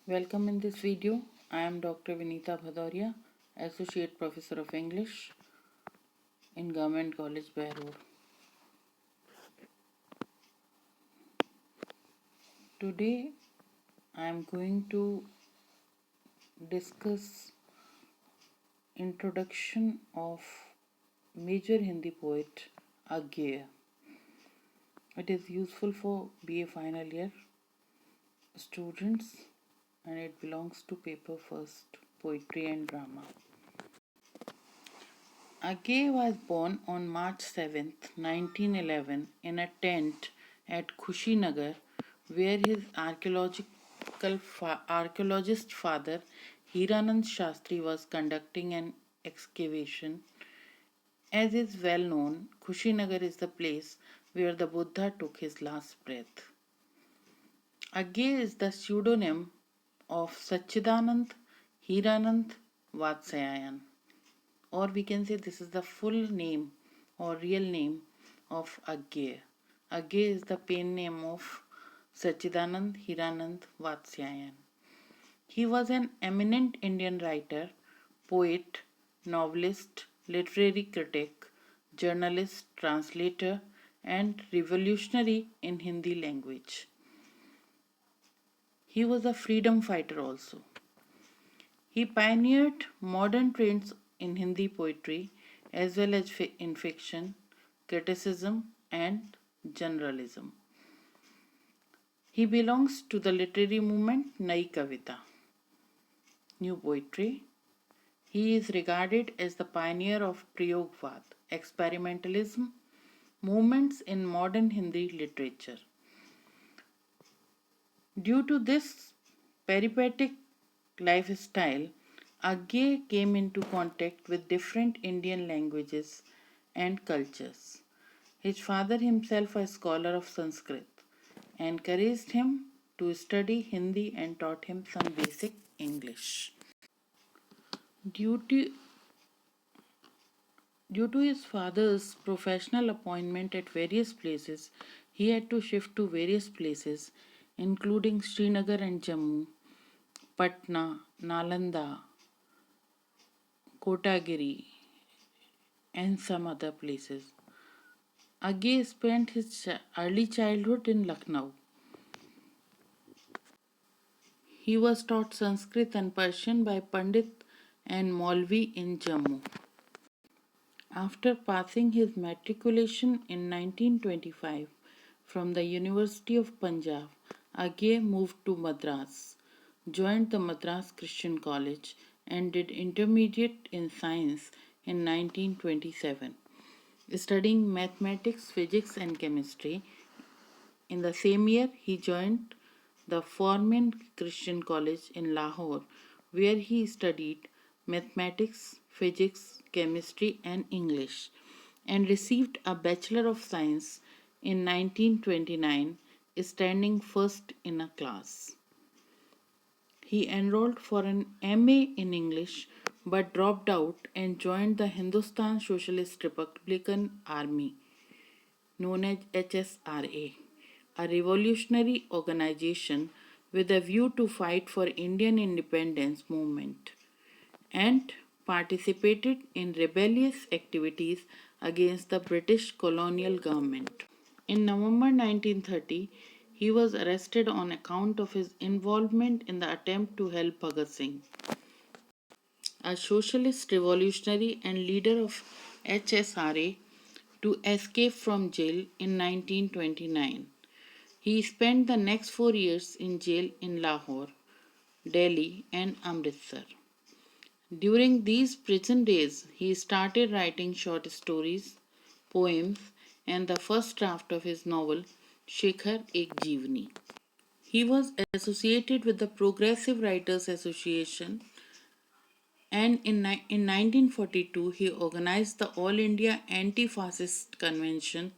Welcome in this video. I am Dr. Vinita Bhadoria, Associate Professor of English in Government College, Behror. Today I am going to discuss introduction of major Hindi poet Agyeya. It is useful for BA final year students and it belongs to paper first, poetry and drama. Agyeya was born on March 7, 1911 in a tent at Kushinagar where his archaeologist father Hiranand Shastri was conducting an excavation. As is well known, Kushinagar is the place where the Buddha took his last breath. Agyeya is the pseudonym of Sachidanand Hiranand Vatsyayan, or we can say this is the full name or real name of Agyeya. Agyeya is the pen name of Sachidanand Hiranand Vatsyayan. He was an eminent Indian writer, poet, novelist, literary critic, journalist, translator, and revolutionary in Hindi language. He was a freedom fighter also. He pioneered modern trends in Hindi poetry as well as in fiction, criticism, and generalism. He belongs to the literary movement Nai Kavita, new poetry. He is regarded as the pioneer of Prayogvad, experimentalism, movements in modern Hindi literature. Due to this peripatetic lifestyle, Agyeya came into contact with different Indian languages and cultures. His father, himself a scholar of Sanskrit, encouraged him to study Hindi and taught him some basic English. Due to, due to his father's professional appointment at various places, he had to shift to various places, including Srinagar and Jammu, Patna, Nalanda, Kotagiri, and some other places. Agyeya spent his early childhood in Lucknow. He was taught Sanskrit and Persian by Pandit and Maulvi in Jammu. After passing his matriculation in 1925 from the University of Punjab, Agyeya moved to Madras, joined the Madras Christian College, and did intermediate in science in 1927, studying mathematics, physics, and chemistry. In the same year, he joined the Foreman Christian College in Lahore, where he studied mathematics, physics, chemistry, and English, and received a Bachelor of Science in 1929, standing first in a class. He enrolled for an MA in English but dropped out and joined the Hindustan Socialist Republican Army, known as HSRA, a revolutionary organization with a view to fight for Indian independence movement, and participated in rebellious activities against the British colonial government. In November 1930, he was arrested on account of his involvement in the attempt to help Bhagat Singh, a socialist revolutionary and leader of HSRA, to escape from jail in 1929. He spent the next 4 years in jail in Lahore, Delhi, and Amritsar. During these prison days, he started writing short stories, poems, and the first draft of his novel, Shekhar Ek Jeevani. He was associated with the Progressive Writers Association, and in 1942 he organized the All India Anti-Fascist Convention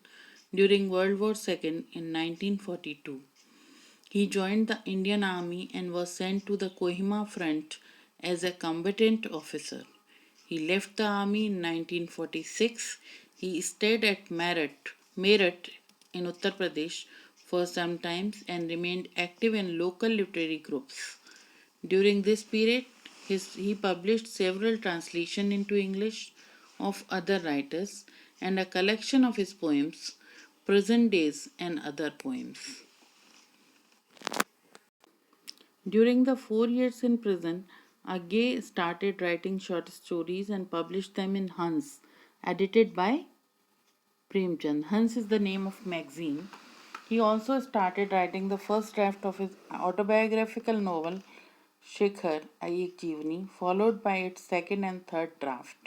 during World War II in 1942. He joined the Indian Army and was sent to the Kohima front as a combatant officer. He left the army in 1946. He stayed at Meerut in Uttar Pradesh for some time and remained active in local literary groups. During this period, he published several translations into English of other writers and a collection of his poems, Present Days and Other Poems. During the 4 years in prison, Agyeya started writing short stories and published them in Hans, edited by Premchand. Hans is the name of magazine. He also started writing the first draft of his autobiographical novel Shikhar Ayek Jeevani, followed by its second and third draft.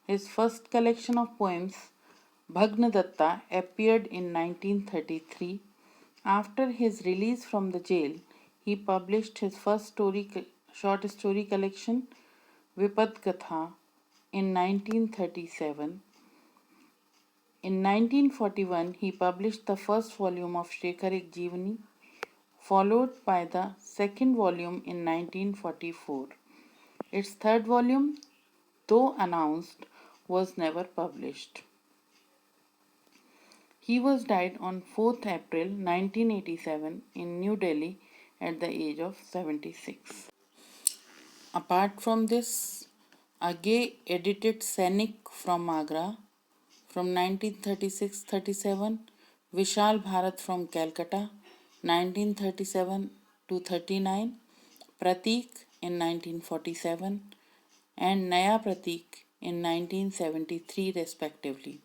His first collection of poems, Bhagnadatta, appeared in 1933. After his release from the jail, he published his first short story collection, Vipad Katha, in 1937. In 1941, he published the first volume of Shekhar Ek Jeevani, followed by the second volume in 1944. Its third volume, though announced, was never published. He was died on 4th April 1987 in New Delhi at the age of 76. Apart from this, Agyeya edited Sainik from Agra from 1936-37, Vishal Bharat from Calcutta 1937 to 39, Pratik in 1947 and Naya Pratik in 1973 respectively,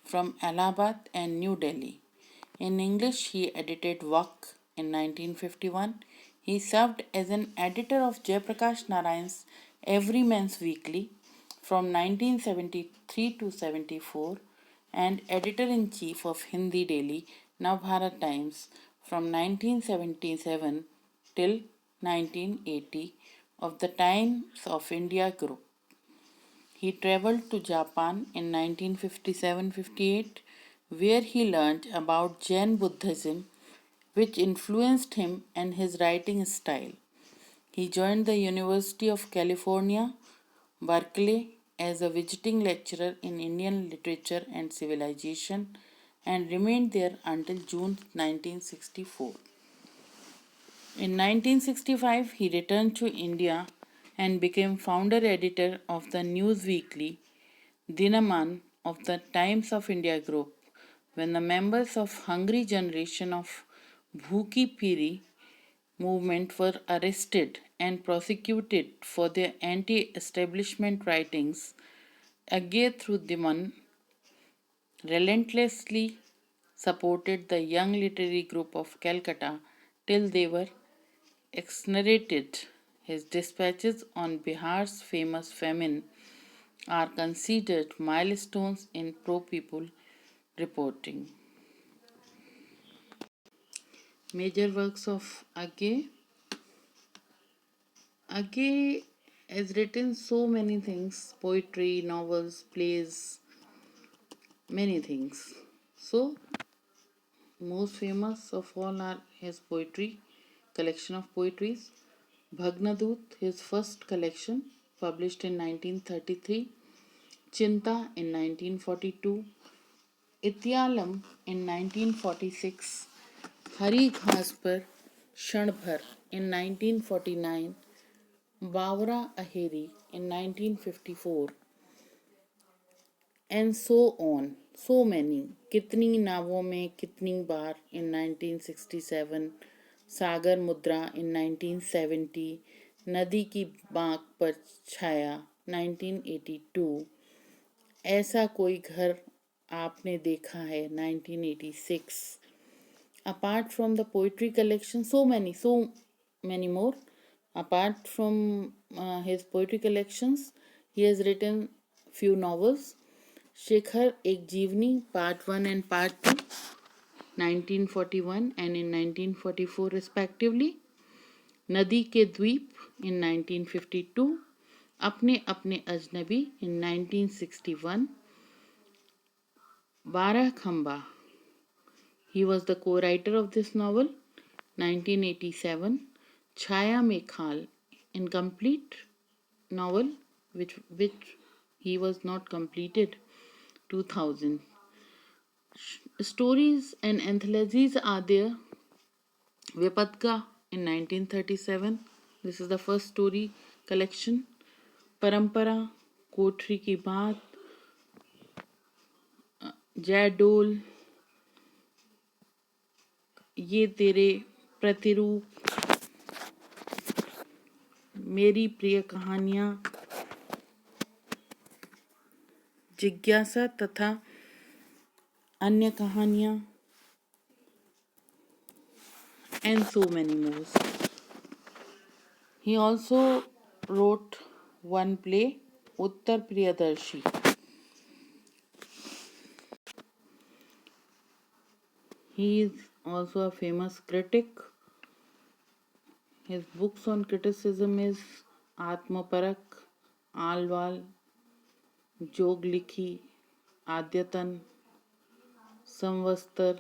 from Allahabad and New Delhi. In English, he edited Vak in 1951. He served as an editor of Jayaprakash Narayan's Everyman's Weekly from 1973 to 74 and editor-in-chief of Hindi daily Navbharat Times from 1977 till 1980 of the Times of India Group. He traveled to Japan in 1957-58 where he learned about Jain Buddhism which influenced him and his writing style. He joined the University of California, Berkeley as a visiting lecturer in Indian literature and civilization and remained there until June 1964. In 1965, he returned to India and became founder editor of the news weekly Dinaman of the Times of India group when the members of Hungry Generation of Bhuki Piri movement were arrested and prosecuted for their anti-establishment writings. Agyeya through Diman relentlessly supported the young literary group of Calcutta till they were exonerated. His dispatches on Bihar's famous famine are considered milestones in pro-people reporting. Major works of Agyeya. Agyeya has written so many things, poetry, novels, plays, many things. So, most famous of all are his poetry, collection of poetries. Bhagnadut, his first collection, published in 1933. Chinta in 1942. Ityalam in 1946. Hari Ghas Par Kshan Bhar in 1949. Bawra Aheri in 1954. And so on. So many. Kitni Naavon Mein Kitni Baar in 1967. Sagar Mudra in 1970. Nadi Ki Baak Par Chhaya 1982. ऐसा कोई घर आपने देखा है 1986. Apart from the poetry collection, so many more. Apart from his poetry collections, he has written few novels. Shekhar Ek Jeevani Part 1 and Part 2 1941 and in 1944 respectively. Nadi Ke Dweep in 1952. Apne Apne Ajnabi in 1961. Barah Khamba. He was the co-writer of this novel. 1987. Chhaya Mein Khal, incomplete novel which he was not completed. 2000. Stories and anthologies are there. Vipadka in 1937. This is the first story collection. परंपरा, कोठरी की बात, जयडोल, ये तेरे प्रतिरूप, मेरी प्रिय कहानियाँ, जिज्ञासा तथा अन्य कहानियाँ, and so many more. He also wrote one play, Uttar Priyadarshi. He is also a famous critic. His books on criticism is Atmaparak, Alwal, जोग लिखी, आद्यतन, संवत्सर,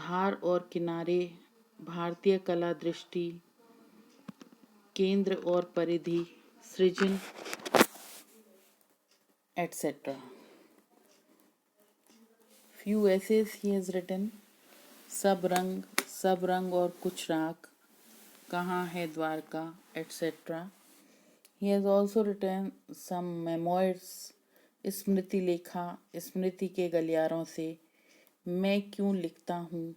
धार और किनारे, भारतीय कला दृष्टि, केंद्र और परिधि, सृजन, etc. Few essays he has written, सब रंग और कुछ राख, कहाँ है Dwarka, etc. He has also written some memoirs, स्मृति लेखा, स्मृति के गलियारों से, मैं क्यों लिखता हूँ.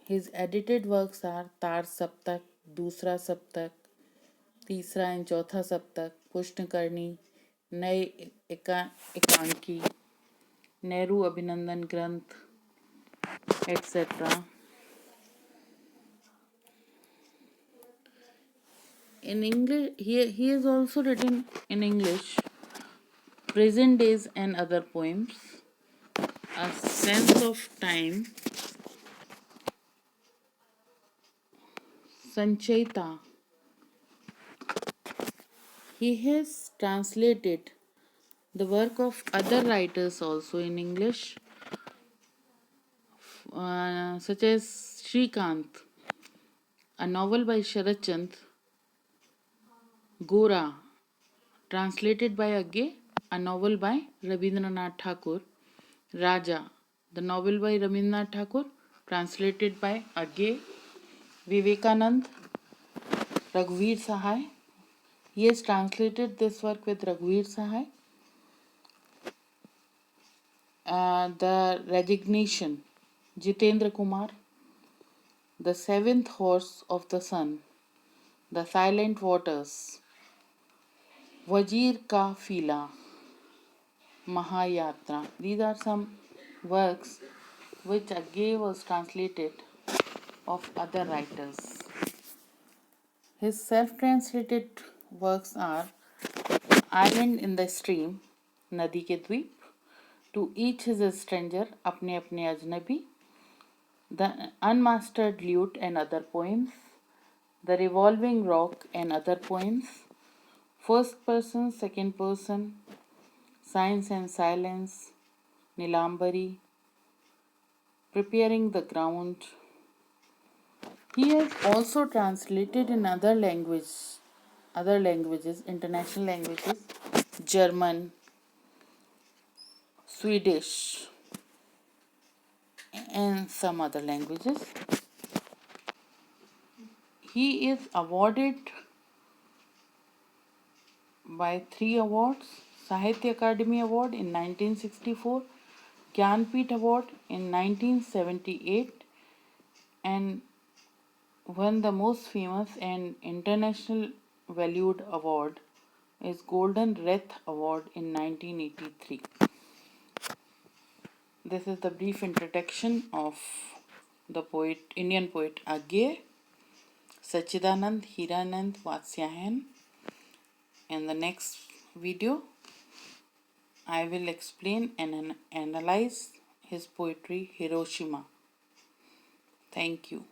His edited works are तार सप्तक, दूसरा सप्तक, तीसरा एवं चौथा सप्तक, पुष्टकरणी, नए एकांकी, नेहरू अभिनंदन ग्रंथ, etc. In English, he has also written in English Present Days and Other Poems, A Sense of Time, Sanchayita. He has translated the work of other writers also in English, such as Shrikant, a novel by Sharat Chand, Gora, translated by Agyeya, a novel by Rabindranath Tagore, Raja, the novel by Rabindranath Tagore, translated by Agyeya, Vivekanand, Raghuveer Sahai. He has translated this work with Raghuveer Sahai. The Resignation, Jitendra Kumar. The Seventh Horse of the Sun, The Silent Waters, Wazir Ka Fila, Mahayatra. These are some works which Agyeya was translated of other writers. His self-translated works are Island in the Stream, Nadi ke Dweep, To Each Is a Stranger, Apne Apne Ajnabi, The Unmastered Lute and Other Poems, The Revolving Rock and Other Poems, First Person, Second Person, Science and Silence, Nilambari, Preparing the Ground. He has also translated in other languages, international languages, German, Swedish, and some other languages. He is awarded by 3 awards: Sahitya Akademi Award in 1964, Gyanpith Award in 1978, and one the most famous and international valued award is Golden Wreath Award in 1983. This is the brief introduction of the Indian poet Agyeya, Sachidanand Hiranand Vatsyayan. In the next video, I will explain and analyze his poetry Hiroshima. Thank you.